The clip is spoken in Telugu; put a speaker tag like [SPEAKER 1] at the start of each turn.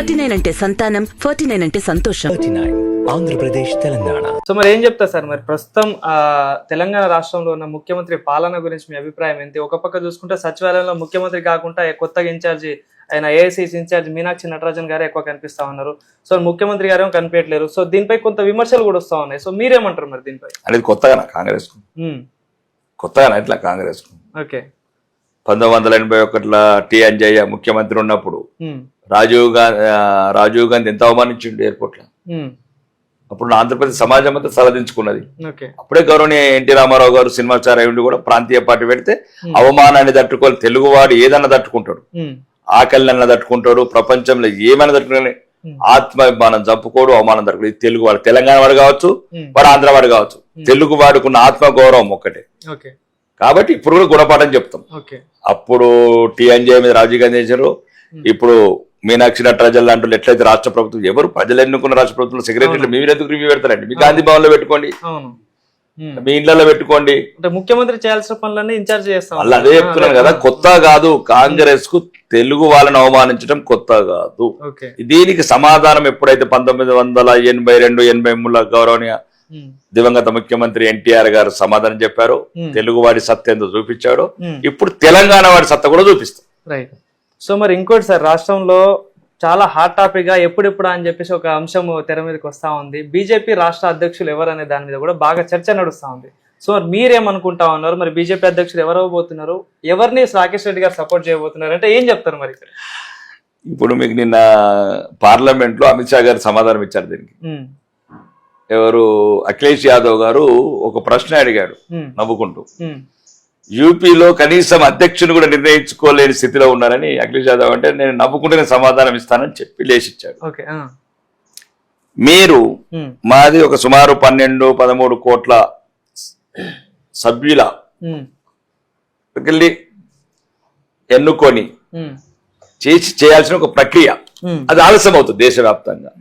[SPEAKER 1] 39 అంటే సంతానం, 49 అంటే సంతోషం.
[SPEAKER 2] 39 ఆంధ్రప్రదేశ్ తెలంగాణ.
[SPEAKER 3] సో మరి ఏం చెప్తారు సార్, మరి ప్రస్తుతం తెలంగాణ రాష్ట్రంలో ఉన్న ముఖ్యమంత్రి పాలన గురించి మీ అభిప్రాయం ఏంటి? ఒక పక్క చూసుకుంటే సచివాలయంలో ముఖ్యమంత్రి కాకుండా కొత్తగా ఇన్ఛార్జి ఆయన ఏఐసిసి ఇన్ఛార్జ్ మీనాక్షి నటరాజన్ గారే ఎక్కువ కనిపిస్తా ఉన్నారు. సో ముఖ్యమంత్రి గారేమో కనిపించట్లేరు. సో దీనిపై కొంత విమర్శలు కూడా వస్తా ఉన్నాయి. సో మీరేమంటారు మరి దీనిపై?
[SPEAKER 4] అనేది కొత్తగా కాంగ్రెస్ కొత్తగా ఇట్లా కాంగ్రెస్
[SPEAKER 3] ఓకే
[SPEAKER 4] 1981లో టి అంజయ్య ముఖ్యమంత్రి ఉన్నప్పుడు రాజీవ్ గాంధీ ఎంత అవమానించిండు ఎయిర్పోర్ట్ లో. అప్పుడు ఆంధ్రప్రదేశ్ సమాజం అంతా సలదించుకున్నది. అప్పుడే గౌరవనీయ ఎన్టీ రామారావు గారు సినిమా స్టార్ అయి ఉండి కూడా ప్రాంతీయ పార్టీ పెడితే అవమానాన్ని తట్టుకోవాలి, తెలుగువాడు ఏదన్నా తట్టుకుంటాడు, ఆకలినన్నా తట్టుకుంటాడు, ప్రపంచంలో ఏమైనా తట్టుకుని ఆత్మాభిమానం చంపుకోడు, అవమానం తట్టుకోడు. ఇది తెలుగు వాడు, తెలంగాణ వాడు కావచ్చు, వాడు ఆంధ్ర వాడు కావచ్చు, తెలుగు వాడుకున్న ఆత్మ గౌరవం ఒక్కటే. కాబట్టి ఇప్పుడు కూడా గుణపాఠం చెప్తాం. అప్పుడు టి అంజయ్య మీద రాజీవ్ గాంధీ చేశారు, ఇప్పుడు మీనాక్షి నటరాజన్ లాంటి ఎట్లయితే రాష్ట్ర ప్రభుత్వం, ఎవరు ప్రజలు ఎన్నుకున్న రాష్ట్ర ప్రభుత్వం సెక్రటరీ మీరు ఎందుకు రివ్యూ పెడతారండి? మీ గాంధీ భవన్ లో పెట్టుకోండి, మీ ఇళ్లలో పెట్టుకోండి.
[SPEAKER 3] ముఖ్యమంత్రి చేయాల్సిన పనులన్నీ ఇన్ఛార్జ్ చేస్తాం.
[SPEAKER 4] అలా అదే చెప్తున్నాను కదా, కొత్త కాదు. కాంగ్రెస్ కు తెలుగు వాళ్ళని అవమానించడం కొత్త కాదు. దీనికి సమాధానం ఎప్పుడైతే 1982, 83లో గౌరవనీయ దివంగత ముఖ్యమంత్రి ఎన్టీఆర్ గారు సమాధానం చెప్పారు, తెలుగు వాడి సత్త ఎంతో చూపించాడు, ఇప్పుడు తెలంగాణ వాడి సత్త కూడా చూపిస్తాం.
[SPEAKER 3] రైట్. సో మరి ఇంకోటి సార్, రాష్ట్రంలో చాలా హాట్ టాపిక్ గా ఎప్పుడెప్పుడు అని చెప్పేసి ఒక అంశం తెర మీదకి వస్తా ఉంది. బీజేపీ రాష్ట్ర అధ్యక్షులు ఎవరనే దాని మీద కూడా బాగా చర్చ నడుస్తా ఉంది. సో మరి మీరేమనుకుంటా ఉన్నారు? మరి బీజేపీ అధ్యక్షులు ఎవరు అవ్వబోతున్నారు? ఎవరిని రాకేష్ రెడ్డి గారు సపోర్ట్ చేయబోతున్నారు అంటే ఏం చెప్తారు మరి?
[SPEAKER 4] ఇప్పుడు మీకు నిన్న పార్లమెంట్ లో అమిత్ షా గారు సమాధానం ఇచ్చారు దీనికి. ఎవరు అఖిలేష్ యాదవ్ గారు ఒక ప్రశ్న అడిగాడు నవ్వుకుంటూ, యూపీలో కనీసం అధ్యక్షుని కూడా నిర్ణయించుకోలేని స్థితిలో ఉన్నారని అఖిలేష్ యాదవ్ అంటే, నేను నవ్వుకుంటేనే సమాధానం ఇస్తానని చెప్పి లేచిచ్చాడు. మీరు మాది ఒక సుమారు 12-13 కోట్ల సభ్యుల ఎన్నుకొని చేయాల్సిన ఒక ప్రక్రియ, అది ఆలస్యం అవుతుంది దేశవ్యాప్తంగా.